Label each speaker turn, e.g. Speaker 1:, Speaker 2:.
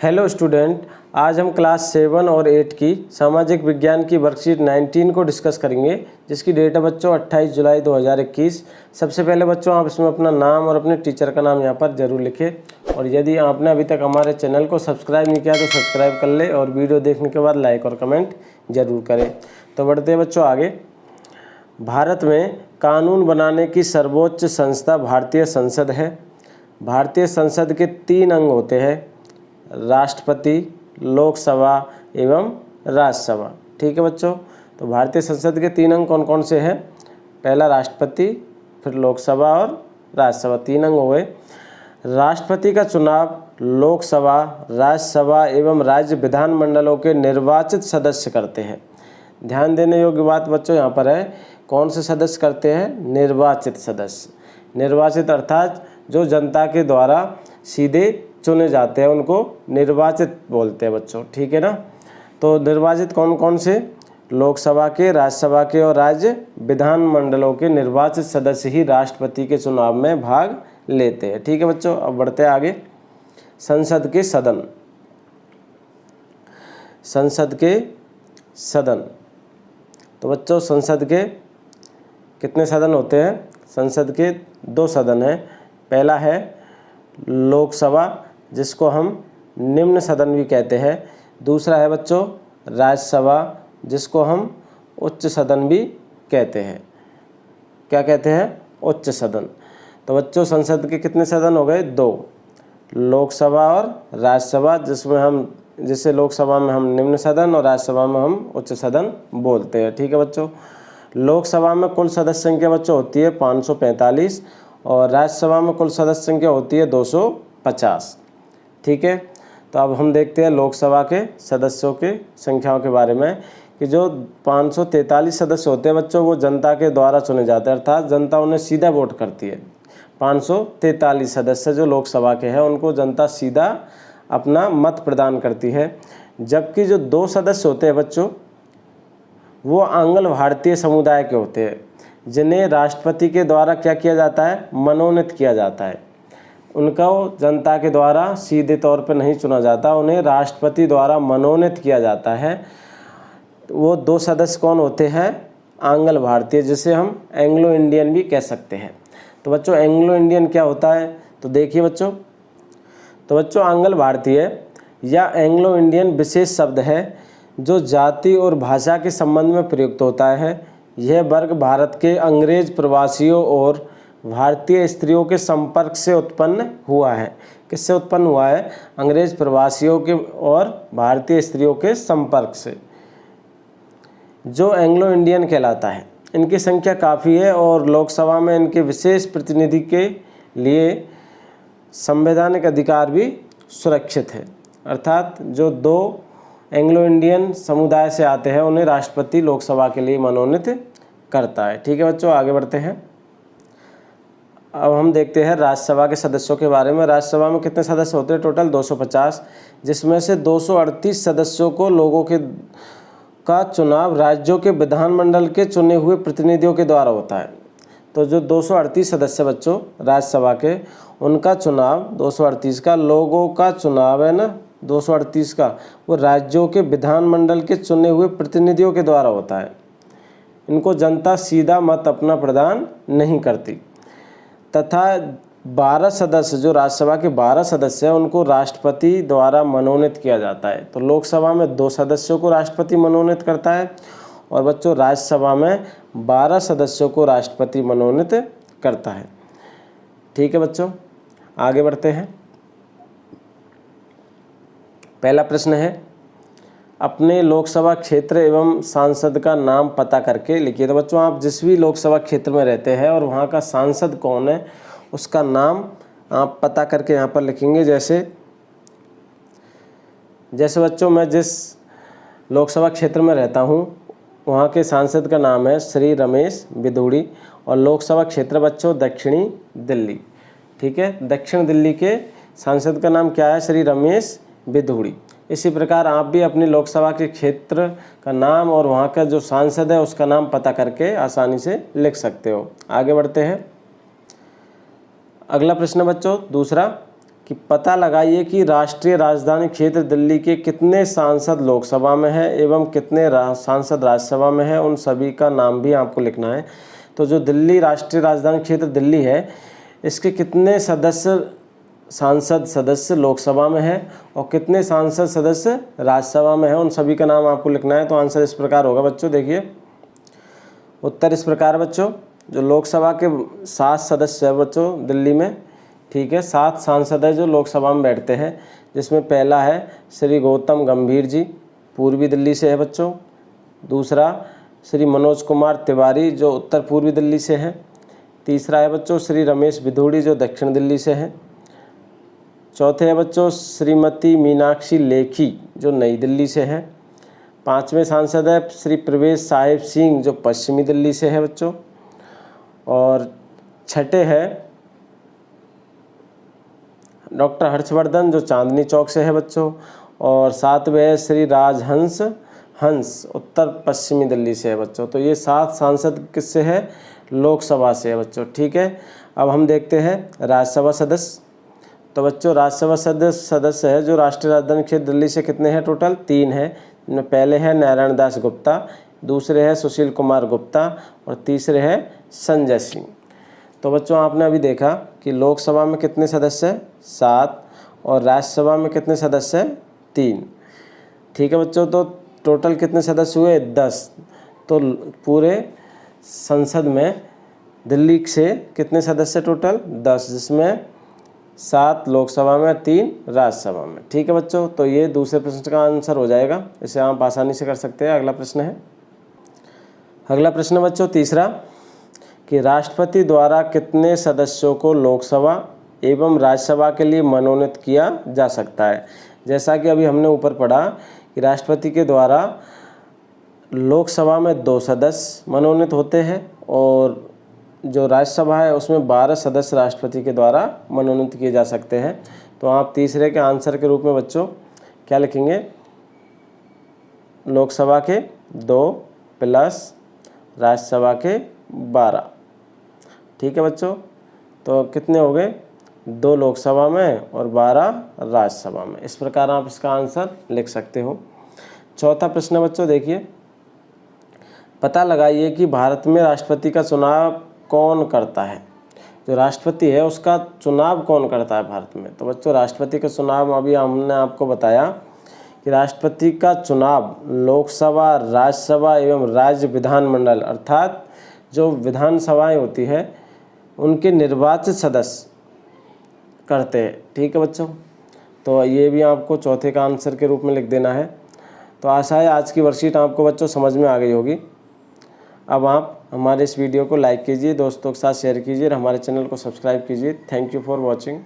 Speaker 1: Hello student, आज हम class 7 और 8 की सामाजिक विज्ञान की वर्कशीट 19 को डिस्कस करेंगे, जिसकी डेट है बच्चों 28 जुलाई 2021। सबसे पहले बच्चों आप इसमें अपना नाम और अपने टीचर का नाम यहाँ पर ज़रूर लिखें, और यदि आपने अभी तक हमारे चैनल को सब्सक्राइब नहीं किया तो सब्सक्राइब कर ले, और वीडियो देखने के बाद लाइक और कमेंट ज़रूर करें। तो बढ़ते हैं बच्चों आगे। भारत में कानून बनाने की सर्वोच्च संस्था भारतीय संसद है। भारतीय संसद के 3 अंग होते हैं, राष्ट्रपति, लोकसभा एवं राज्यसभा। ठीक है बच्चों, तो भारतीय संसद के 3 अंग कौन कौन से हैं? पहला राष्ट्रपति, फिर लोकसभा और राज्यसभा, 3 अंग हो गए। राष्ट्रपति का चुनाव लोकसभा, राज्यसभा एवं राज्य विधानमंडलों के निर्वाचित सदस्य करते हैं। ध्यान देने योग्य बात बच्चों यहाँ पर है, कौन से सदस्य करते हैं? निर्वाचित सदस्य। निर्वाचित अर्थात जो जनता के द्वारा सीधे चुने जाते हैं, उनको निर्वाचित बोलते हैं बच्चों। ठीक है ना? तो निर्वाचित कौन कौन से? लोकसभा के, राज्यसभा के और राज्य विधानमंडलों के निर्वाचित सदस्य ही राष्ट्रपति के चुनाव में भाग लेते हैं। ठीक है बच्चों, अब बढ़ते हैं आगे। संसद के सदन। संसद के सदन, तो बच्चों संसद के कितने सदन होते हैं? संसद के 2 सदन हैं। पहला है लोकसभा, जिसको हम निम्न सदन भी कहते हैं। दूसरा है बच्चों राज्यसभा, जिसको हम उच्च सदन भी कहते हैं। क्या कहते हैं? उच्च सदन। तो बच्चों संसद के कितने सदन हो गए? 2, लोकसभा और राज्यसभा, जिसे लोकसभा में हम निम्न सदन और राज्यसभा में हम उच्च सदन बोलते हैं। ठीक है बच्चों, लोकसभा में कुल सदस्य संख्या बच्चों होती है 545 और राज्यसभा में कुल सदस्य संख्या होती है 250। ठीक है, तो अब हम देखते हैं लोकसभा के सदस्यों के संख्याओं के बारे में, कि जो 543 सदस्य होते हैं बच्चों, वो जनता के द्वारा चुने जाते हैं, अर्थात जनता उन्हें सीधा वोट करती है। 543 सदस्य जो लोकसभा के हैं, उनको जनता सीधा अपना मत प्रदान करती है। जबकि जो 2 सदस्य होते हैं बच्चों, वो आंग्ल भारतीय समुदाय के होते हैं, जिन्हें राष्ट्रपति के द्वारा क्या किया जाता है? मनोनीत किया जाता है। उनको जनता के द्वारा सीधे तौर पर नहीं चुना जाता, उन्हें राष्ट्रपति द्वारा मनोनीत किया जाता है। वो 2 सदस्य कौन होते हैं? आंग्ल भारतीय, जिसे हम एंग्लो इंडियन भी कह सकते हैं। तो बच्चों एंग्लो इंडियन क्या होता है? तो देखिए बच्चों, तो बच्चों आंग्ल भारतीय या एंग्लो इंडियन विशेष शब्द है जो जाति और भाषा के संबंध में प्रयुक्त होता है। यह वर्ग भारत के अंग्रेज प्रवासियों और भारतीय स्त्रियों के संपर्क से उत्पन्न हुआ है। किससे उत्पन्न हुआ है? अंग्रेज प्रवासियों के और भारतीय स्त्रियों के संपर्क से, जो एंग्लो इंडियन कहलाता है। इनकी संख्या काफ़ी है और लोकसभा में इनके विशेष प्रतिनिधि के लिए संवैधानिक अधिकार भी सुरक्षित है। अर्थात जो 2 एंग्लो इंडियन समुदाय से आते हैं, उन्हें राष्ट्रपति लोकसभा के लिए मनोनीत करता है। ठीक है बच्चों, आगे बढ़ते हैं। अब हम देखते हैं राज्यसभा के सदस्यों के बारे में। राज्यसभा में कितने सदस्य होते हैं? टोटल 250, जिसमें से 238 सदस्यों को लोगों का चुनाव राज्यों के विधानमंडल के चुने हुए प्रतिनिधियों के द्वारा होता है। तो जो 238 सदस्य बच्चों राज्यसभा के, उनका चुनाव 238 का, लोगों का चुनाव है ना 238 का, वो राज्यों के विधानमंडल के चुने हुए प्रतिनिधियों के द्वारा होता है। इनको जनता सीधा मत अपना प्रदान नहीं करती। तथा 12 सदस्य, जो राज्यसभा के 12 सदस्य हैं, उनको राष्ट्रपति द्वारा मनोनीत किया जाता है। तो लोकसभा में 2 सदस्यों को राष्ट्रपति मनोनीत करता है, और बच्चों राज्यसभा में 12 सदस्यों को राष्ट्रपति मनोनीत करता है। ठीक है बच्चों, आगे बढ़ते हैं। पहला प्रश्न है, अपने लोकसभा क्षेत्र एवं सांसद का नाम पता करके लिखिए। तो बच्चों आप जिस भी लोकसभा क्षेत्र में रहते हैं और वहाँ का सांसद कौन है, उसका नाम आप पता करके यहाँ पर लिखेंगे। जैसे बच्चों मैं जिस लोकसभा क्षेत्र में रहता हूँ, वहाँ के सांसद का नाम है श्री रमेश बिधूड़ी, और लोकसभा क्षेत्र बच्चों दक्षिणी दिल्ली। ठीक है, दक्षिण दिल्ली के सांसद का नाम क्या है? श्री रमेश बिधूड़ी। इसी प्रकार आप भी अपने लोकसभा के क्षेत्र का नाम और वहाँ का जो सांसद है उसका नाम पता करके आसानी से लिख सकते हो। आगे बढ़ते हैं। अगला प्रश्न बच्चों दूसरा, कि पता लगाइए कि राष्ट्रीय राजधानी क्षेत्र दिल्ली के कितने सांसद लोकसभा में है एवं कितने सांसद राज्यसभा में है, उन सभी का नाम भी आपको लिखना है। तो जो दिल्ली राष्ट्रीय राजधानी क्षेत्र दिल्ली है, इसके कितने सांसद सदस्य लोकसभा में है और कितने सांसद सदस्य राज्यसभा में है, उन सभी का नाम आपको लिखना है। तो आंसर इस प्रकार होगा बच्चों, देखिए उत्तर इस प्रकार बच्चों, जो लोकसभा के 7 सदस्य है बच्चों दिल्ली में, ठीक है, 7 सांसद है जो लोकसभा में बैठते हैं, जिसमें पहला है श्री गौतम गंभीर जी, पूर्वी दिल्ली से है बच्चों। दूसरा श्री मनोज कुमार तिवारी जो उत्तर पूर्वी दिल्ली से है। तीसरा है बच्चों श्री रमेश बिधूड़ी जो दक्षिण दिल्ली से है। चौथे है बच्चों श्रीमती मीनाक्षी लेखी जो नई दिल्ली से है। 5वें सांसद है श्री प्रवेश साहिब सिंह जो पश्चिमी दिल्ली से है बच्चों। और छठे है डॉक्टर हर्षवर्धन जो चांदनी चौक से है बच्चों। और 7वें है श्री राजहंस उत्तर पश्चिमी दिल्ली से है बच्चों। तो ये 7 सांसद किससे है? लोकसभा से है बच्चों, ठीक है। अब हम देखते हैं राज्यसभा सदस्य। तो बच्चों राज्यसभा सदस्य है जो राष्ट्रीय राजधानी क्षेत्र दिल्ली से कितने हैं? टोटल 3 है, जिनमें पहले है नारायण दास गुप्ता, दूसरे है सुशील कुमार गुप्ता और तीसरे है संजय सिंह। तो बच्चों आपने अभी देखा कि लोकसभा में कितने सदस्य हैं? 7 और राज्यसभा में कितने सदस्य हैं? 3, ठीक है बच्चों। तो टोटल कितने सदस्य हुए? 10। तो पूरे संसद में दिल्ली से कितने सदस्य? टोटल 10, जिसमें 7 लोकसभा में 3 राज्यसभा में, ठीक है बच्चों। तो ये दूसरे प्रश्न का आंसर हो जाएगा, इसे आप आसानी से कर सकते हैं। अगला प्रश्न है, अगला प्रश्न बच्चों तीसरा, कि राष्ट्रपति द्वारा कितने सदस्यों को लोकसभा एवं राज्यसभा के लिए मनोनीत किया जा सकता है? जैसा कि अभी हमने ऊपर पढ़ा कि राष्ट्रपति के द्वारा लोकसभा में 2 सदस्य मनोनीत होते हैं और जो राज्यसभा है उसमें 12 सदस्य राष्ट्रपति के द्वारा मनोनीत किए जा सकते हैं। तो आप तीसरे के आंसर के रूप में बच्चों क्या लिखेंगे? लोकसभा के 2 प्लस राज्यसभा के 12, ठीक है बच्चों। तो कितने हो गए? 2 लोकसभा में और 12 राज्यसभा में। इस प्रकार आप इसका आंसर लिख सकते हो। चौथा प्रश्न बच्चों देखिए, पता लगाइए कि भारत में राष्ट्रपति का चुनाव कौन करता है? जो राष्ट्रपति है उसका चुनाव कौन करता है भारत में? तो बच्चों राष्ट्रपति का चुनाव अभी हमने आपको बताया कि राष्ट्रपति का चुनाव लोकसभा, राज्यसभा एवं राज्य विधानमंडल अर्थात जो विधानसभाएं होती है उनके निर्वाचित सदस्य करते हैं, ठीक है बच्चों। तो ये भी आपको चौथे का आंसर के रूप में लिख देना है। तो आशा है आज की वर्कशीट आपको बच्चों समझ में आ गई होगी। अब आप हमारे इस वीडियो को लाइक कीजिए, दोस्तों के साथ शेयर कीजिए और हमारे चैनल को सब्सक्राइब कीजिए। Thank you for watching.